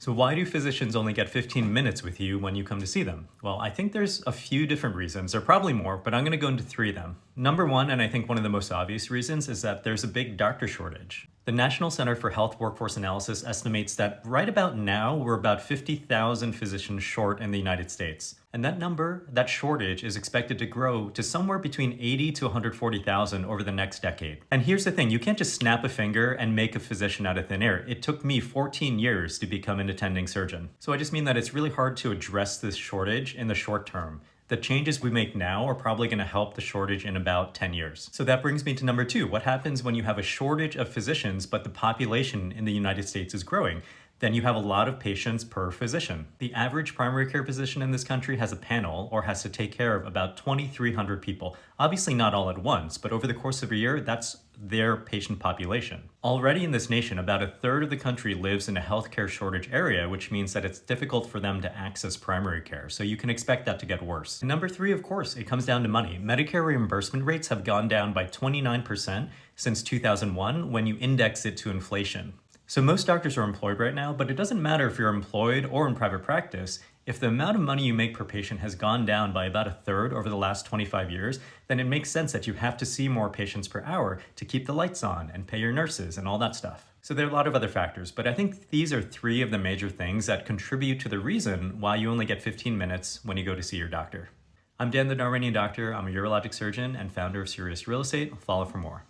So why do physicians only get 15 minutes with you when you come to see them? Well, I think there's a few different reasons, or probably more, but I'm going to go into three of them. Number one, and I think one of the most obvious reasons, is that there's a big doctor shortage. The National Center for Health Workforce Analysis estimates that right about now, we're about 50,000 physicians short in the United States. And that number, that shortage, is expected to grow to somewhere between 80 to 140,000 over the next decade. And here's the thing, you can't just snap a finger and make a physician out of thin air. It took me 14 years to become an attending surgeon. So I just mean that it's really hard to address this shortage in the short term. The changes we make now are probably going to help the shortage in about 10 years. So that brings me to number two. What happens when you have a shortage of physicians, but the population in the United States is growing? Then you have a lot of patients per physician. The average primary care physician in this country has a panel or has to take care of about 2,300 people. Obviously not all at once, but over the course of a year, that's their patient population. Already in this nation, about a third of the country lives in a healthcare shortage area, which means that it's difficult for them to access primary care. So you can expect that to get worse. And number three, of course, it comes down to money. Medicare reimbursement rates have gone down by 29% since 2001 when you index it to inflation. So most doctors are employed right now, but it doesn't matter if you're employed or in private practice. If the amount of money you make per patient has gone down by about a third over the last 25 years, then it makes sense that you have to see more patients per hour to keep the lights on and pay your nurses and all that stuff. So there are a lot of other factors, but I think these are three of the major things that contribute to the reason why you only get 15 minutes when you go to see your doctor. I'm Dan the Darwinian Doctor. I'm a urologic surgeon and founder of Sirius Real Estate. Follow for more.